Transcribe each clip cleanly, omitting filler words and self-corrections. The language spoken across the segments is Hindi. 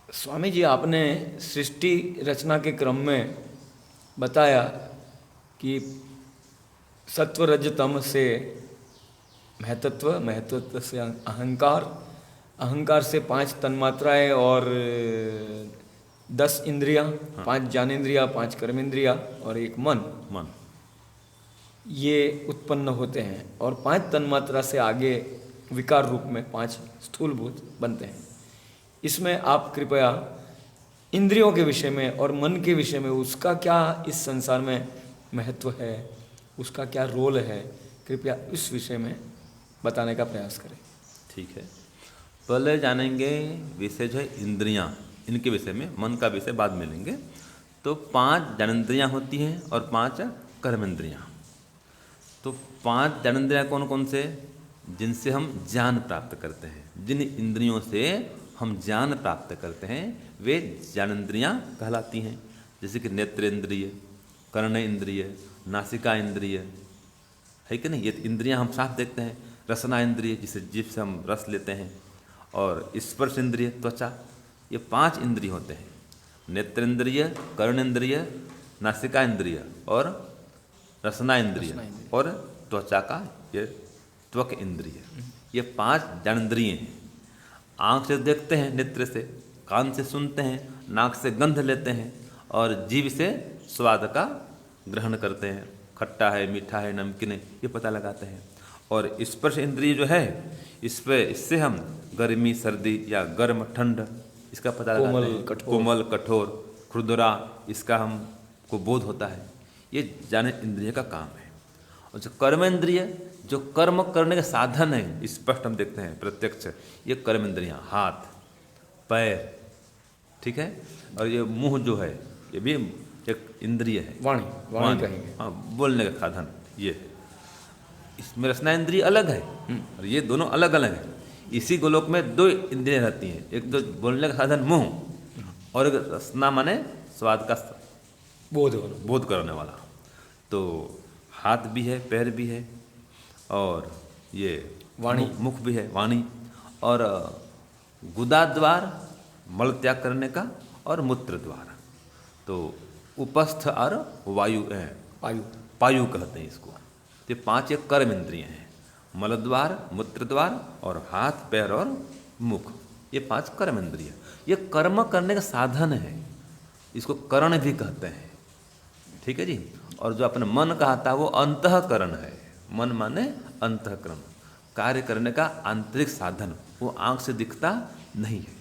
स्वामी जी, आपने सृष्टि रचना के क्रम में बताया कि सत्व रज तम से महतत्व, महतत्व से अहंकार, अहंकार से 5 तन्मात्राएं और 10 इंद्रियां, हाँ। 5 ज्ञानेंद्रियां, 5 कर्मेंद्रियां और एक मन, मन। ये उत्पन्न होते हैं। और 5 तन्मात्रा से आगे विकार रूप में 5 स्थूलभूत बनते हैं। इसमें आप कृपया इंद्रियों के विषय में और मन के विषय में, उसका क्या इस संसार में महत्व है, उसका क्या रोल है, कृपया इस विषय में बताने का प्रयास करें। ठीक है, पहले जानेंगे विषय जो है इंद्रियां, इनके विषय में। मन का विषय बाद में लेंगे। तो 5 ज्ञानेंद्रियां होती हैं और 5 कर्मेंद्रियां। तो 5 ज्ञानेंद्रियां कौन कौन से? जिनसे हम ज्ञान प्राप्त करते हैं, जिन इंद्रियों से हम ज्ञान प्राप्त करते हैं वे ज्ञानेंद्रियां कहलाती हैं। जैसे कि नेत्र इंद्रिय, कर्ण इंद्रिय, नासिका इंद्रिय, है कि नहीं? ये इंद्रियां हम साफ देखते हैं। रसना इंद्रिय, जिसे जीभ से हम रस लेते हैं। और स्पर्श इंद्रिय, त्वचा। ये 5 इंद्रिय होते हैं, नेत्र इंद्रिय, कर्ण इंद्रिय, नासिका इंद्रिय और रसना इंद्रिय और त्वचा का ये त्वक इंद्रिय। ये 5 ज्ञानेंद्रिय हैं। आँख से देखते हैं, नेत्र से, कान से सुनते हैं, नाक से गंध लेते हैं और जीभ से स्वाद का ग्रहण करते हैं। खट्टा है, मीठा है, नमकीन है, ये पता लगाते हैं। और स्पर्श इंद्रिय जो है, इससे हम गर्मी, सर्दी या गर्म, ठंड, इसका पता लगाते हैं। कोमल, कठोर, खुरदुरा, इसका हमको बोध होता है। ये ज्ञान इंद्रिय का काम है। और जो कर्म इंद्रिय, जो कर्म करने के साधन है, स्पष्ट हम देखते हैं, प्रत्यक्ष, ये कर्म इंद्रियाँ, हाथ, पैर, ठीक है। और ये मुंह जो है, ये भी एक इंद्रिय है। वाणी कहेंगे। हाँ, बोलने का साधन ये है। इसमें रसना इंद्रिय अलग है और ये दोनों अलग अलग हैं। इसी गोलोक में 2 इंद्रियां रहती हैं, एक तो बोलने का साधन मुंह और एक रसना माने स्वाद का बोध करने वाला। तो हाथ भी है, पैर भी है और ये वाणी, मुख भी है, वाणी। और गुदा द्वार मल त्याग करने का और मूत्र द्वार। तो उपस्थ और पायु कहते हैं इसको। तो 5 एक कर्म इंद्रिय हैं, मलद्वार, मूत्रद्वार और हाथ, पैर और मुख, ये 5 कर्म इंद्रिय। ये कर्म करने का साधन है, इसको करण भी कहते हैं, ठीक है जी। और जो अपने मन कहा था वो अंतःकरण है। मन माने अंतःकरण, कार्य करने का आंतरिक साधन, वो आँख से दिखता नहीं है।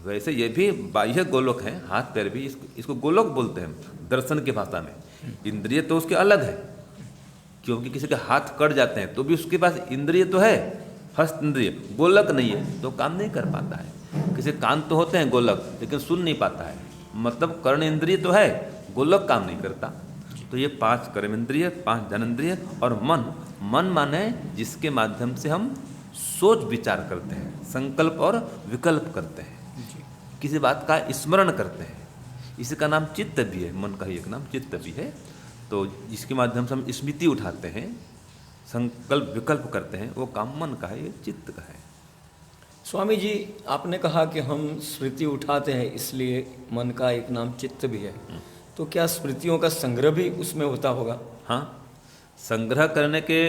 वैसे ये भी बाह्य गोलोक है, हाथ पैर भी, इसको गोलोक बोलते हैं दर्शन की भाषा में। इंद्रिय तो उसके अलग है, क्योंकि किसी के हाथ कट जाते हैं तो भी उसके पास इंद्रिय तो है, हस्त इंद्रिय, गोलक नहीं है तो काम नहीं कर पाता है। किसी कान तो होते हैं गोलक, लेकिन सुन नहीं पाता है, मतलब कर्ण इंद्रिय तो है, गोलक काम नहीं करता। तो ये 5 कर्म इंद्रिय, 5 ज्ञानेंद्रिय और मन। मन माने जिसके माध्यम से हम सोच विचार करते हैं, संकल्प और विकल्प करते हैं, किसी बात का स्मरण करते हैं। इसी का नाम चित्त भी है, मन का ही एक नाम चित्त भी है। तो जिसके माध्यम से हम स्मृति उठाते हैं, संकल्प विकल्प करते हैं, वो काम मन का है, ये चित्त का है। स्वामी जी, आपने कहा कि हम स्मृति उठाते हैं, इसलिए मन का एक नाम चित्त भी है। तो क्या स्मृतियों का संग्रह भी उसमें होता होगा? हाँ, संग्रह करने के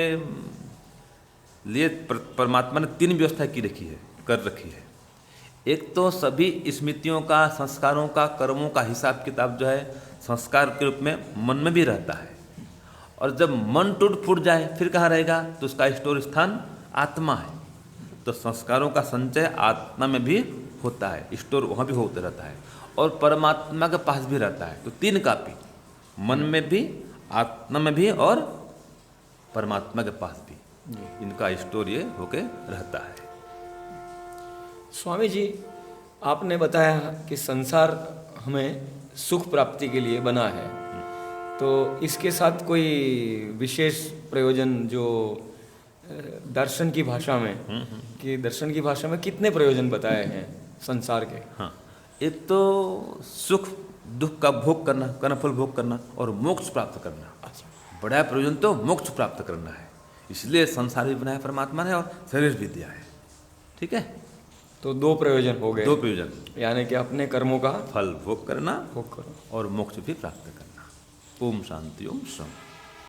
लिए परमात्मा ने 3 व्यवस्था कर रखी है। एक तो सभी स्मृतियों का, संस्कारों का, कर्मों का हिसाब किताब जो है संस्कार के रूप में मन में भी रहता है। और जब मन टूट फूट जाए फिर कहाँ रहेगा? तो उसका स्टोर स्थान आत्मा है। तो संस्कारों का संचय आत्मा में भी होता है, स्टोर वहाँ भी होता रहता है और परमात्मा के पास भी रहता है। तो 3 कापी, मन में भी, आत्मा में भी और परमात्मा के पास भी, इनका स्टोर ये होके रहता है। स्वामी जी, आपने बताया कि संसार हमें सुख प्राप्ति के लिए बना है, तो इसके साथ कोई विशेष प्रयोजन जो दर्शन की भाषा में, कि दर्शन की भाषा में कितने प्रयोजन बताए हैं संसार के? हाँ, एक तो सुख दुख का भोग करना, कर्मफल भोग करना और मोक्ष प्राप्त करना। अच्छा, बड़ा प्रयोजन तो मोक्ष प्राप्त करना है, इसलिए संसार भी बनाया परमात्मा ने और शरीर भी दिया है, ठीक है। तो दो प्रयोजन हो गए, दो प्रयोजन, यानी कि अपने कर्मों का फल भोग करना भोग करो। और मोक्ष भी प्राप्त करना। ओम शांति ओम शम।